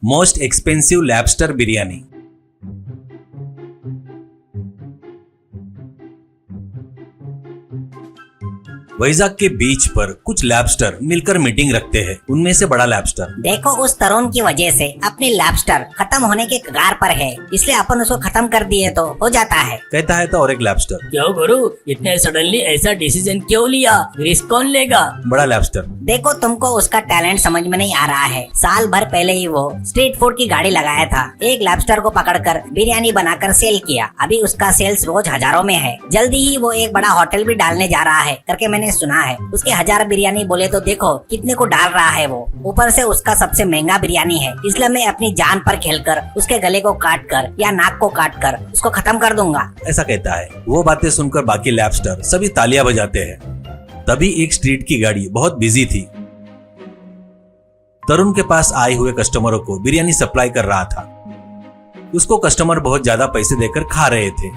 Most expensive lobster biryani. Vizag के बीच पर कुछ लैबस्टर मिलकर मीटिंग रखते हैं। उनमें से बड़ा लैबस्टर, देखो उस तरुण की वजह से अपनी लैबस्टर खत्म होने के कगार पर है, इसलिए अपन उसको खत्म कर दिए तो हो जाता है, कहता है तो और एक लैबस्टर, क्यों गुरु इतने सडनली ऐसा डिसीजन क्यों लिया, रिस्क कौन लेगा। बड़ा लैबस्टर, देखो तुमको उसका टैलेंट समझ में नहीं आ रहा है। साल भर पहले ही वो स्ट्रीट फूड की गाड़ी लगाया था, एक लैबस्टर को पकड़कर बिरयानी बनाकर सेल किया। अभी उसका सेल्स रोज हजारों में है। जल्दी ही वो एक बड़ा होटल भी डालने जा रहा है करके मैंने सुना है। उसके 1000 बिरयानी बोले तो देखो कितने को डाल रहा है वो। ऊपर से उसका सबसे महंगा बिरयानी है, इसलिए मैं अपनी जान पर खेलकर उसके गले को काट कर या नाक को काट कर उसको खत्म कर दूंगा, ऐसा कहता है। वो बातें सुनकर बाकी लैबस्टर सभी तालियां बजाते हैं। तभी एक स्ट्रीट की गाड़ी बहुत बिजी थी। तरुण के पास आए हुए कस्टमरों को बिरयानी सप्लाई कर रहा था। उसको कस्टमर बहुत ज्यादा पैसे देकर खा रहे थे।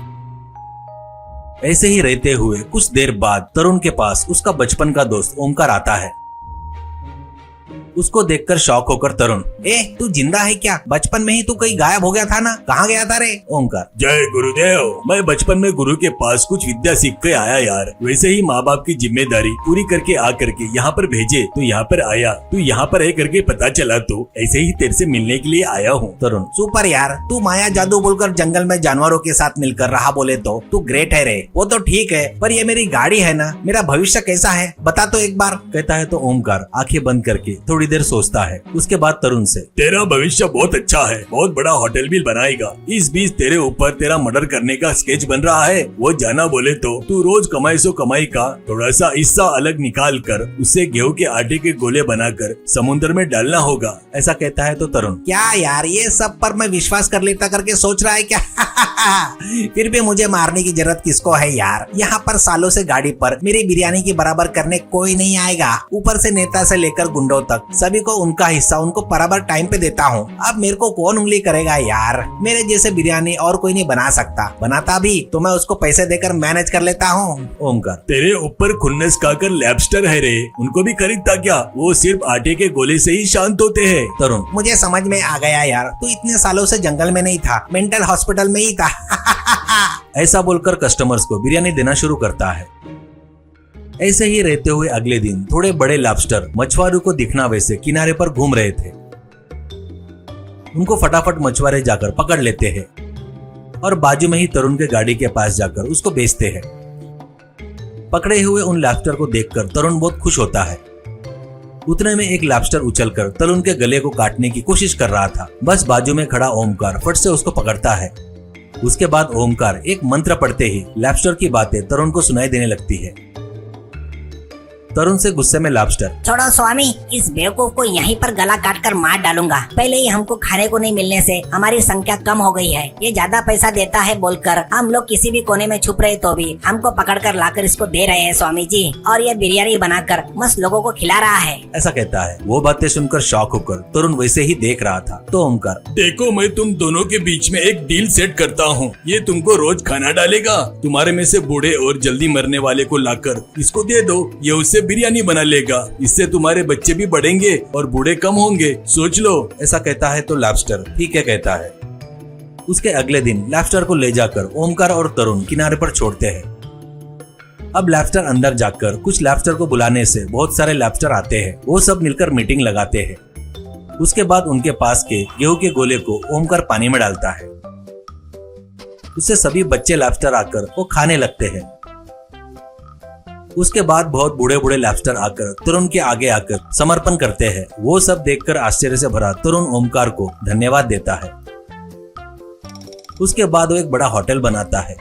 ऐसे ही रहते हुए कुछ देर बाद तरुण के पास उसका बचपन का दोस्त ओमकार आता है। उसको देखकर शॉक होकर तरुण, तू जिंदा है क्या? बचपन में ही तू कहीं गायब हो गया था ना, कहाँ गया था रे? ओमकार, जय गुरुदेव, मैं बचपन में गुरु के पास कुछ विद्या सीख के आया यार। वैसे ही माँ बाप की जिम्मेदारी पूरी करके आ करके यहाँ पर भेजे तो यहाँ पर आया। तू यहाँ पर है करके पता चला तो ऐसे ही तेरे से मिलने के लिए आया हूँ। तरुण, सुपर यार, तू माया जादू बोलकर जंगल में जानवरों के साथ मिलकर रहा बोले तो तू ग्रेट है रे। वो तो ठीक है, पर ये मेरी गाड़ी है ना, मेरा भविष्य कैसा है बता तो एक बार, कहता है तो ओमकार आंखें बंद करके थोड़ी देर सोचता है। उसके बाद तरुण से, तेरा भविष्य बहुत अच्छा है, बहुत बड़ा होटल भी बनाएगा। इस बीच तेरे ऊपर तेरा मर्डर करने का स्केच बन रहा है। वो जाना बोले तो तू रोज कमाई सो कमाई का थोड़ा सा हिस्सा अलग निकाल कर उसे गेहूं के आटे के गोले बनाकर समुद्र में डालना होगा, ऐसा कहता है तो तरुण, क्या यार ये सब पर मैं विश्वास कर लेता करके सोच रहा है क्या? फिर भी मुझे मारने की जरूरत किसको है यार? यहाँ पर सालों से गाड़ी पर मेरी बिरयानी की बराबर करने कोई नहीं आएगा। ऊपर से नेता से लेकर गुंडों तक सभी को उनका हिस्सा उनको बराबर टाइम पे देता हूँ। अब मेरे को कौन उंगली करेगा यार? मेरे जैसे बिरयानी और कोई नहीं बना सकता। बनाता भी तो मैं उसको पैसे देकर मैनेज कर लेता हूँ। ओमकार, तेरे ऊपर खुन्नस खाकर लैबस्टर है रे, उनको भी खरीदता क्या? वो सिर्फ आटे के गोले से ही शांत होते हैं। तरुण, मुझे समझ में आ गया यार, तू इतने सालों से जंगल में नहीं था, मेंटल हॉस्पिटल में ही था। ऐसा बोलकर कस्टमर्स को बिरयानी देना शुरू करता है। ऐसे ही रहते हुए अगले दिन थोड़े बड़े लॉबस्टर मछुआरों को दिखना वैसे किनारे पर घूम रहे थे। उनको फटाफट मछुआरे जाकर पकड़ लेते हैं और बाजू में ही तरुण के गाड़ी के पास जाकर उसको बेचते हैं। पकड़े हुए उन लॉबस्टर को देखकर तरुण बहुत खुश होता है। उतने में एक लॉबस्टर उछलकर तरुण के गले को काटने की कोशिश कर रहा था। बस बाजू में खड़ा ओमकार फट से उसको पकड़ता है। उसके बाद ओमकार एक मंत्र पढ़ते ही लॉबस्टर की बातें तरुण को सुनाई देने लगती है। तरुण से गुस्से में लॉबस्टर, छोड़ो स्वामी, इस बेवकूफ को यहीं पर गला काट कर मार डालूंगा। पहले ही हमको खाने को नहीं मिलने से हमारी संख्या कम हो गई है। ये ज्यादा पैसा देता है बोलकर हम लोग किसी भी कोने में छुप रहे तो भी हमको पकड़कर लाकर इसको दे रहे हैं स्वामी जी, और ये बिरयानी बनाकर मस्त लोगों को खिला रहा है, ऐसा कहता है। वो बातें सुनकर शॉक होकर तरुण वैसे ही देख रहा था तो ओमकार, देखो मैं तुम दोनों के बीच में एक डील सेट करता हूँ। ये तुमको रोज खाना डालेगा, तुम्हारे में से बूढ़े और जल्दी मरने वाले को लाकर इसको दे दो, ये उसे बिरयानी बना लेगा। इससे तुम्हारे बच्चे भी बढ़ेंगे और बूढ़े कम होंगे, सोच लो, ऐसा कहता है तो लॉबस्टर ठीक है कहता है। उसके अगले दिन लॉबस्टर को ले जाकर ओमकार और तरुण किनारे पर छोड़ते हैं। अब लॉबस्टर अंदर जाकर कुछ लॉबस्टर को बुलाने से बहुत सारे लॉबस्टर आते हैं। वो सब मिलकर मीटिंग लगाते हैं। उसके बाद उनके पास के गेहूं के गोले को ओमकार पानी में डालता है। उससे सभी बच्चे लॉबस्टर आकर वो खाने लगते हैं। उसके बाद बहुत बूढ़े बूढ़े लॉबस्टर आकर तरुण के आगे आकर समर्पण करते हैं। वो सब देखकर आश्चर्य से भरा तरुण ओमकार को धन्यवाद देता है। उसके बाद वो एक बड़ा होटल बनाता है।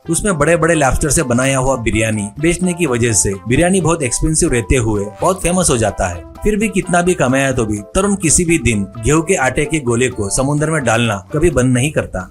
उसमें बड़े बड़े लॉबस्टर से बनाया हुआ बिरयानी बेचने की वजह से बिरयानी बहुत एक्सपेंसिव रहते हुए बहुत फेमस हो जाता है। फिर भी कितना भी कमाया तो भी तरुण किसी भी दिन गेहूं के आटे के गोले को समुद्र में डालना कभी बंद नहीं करता।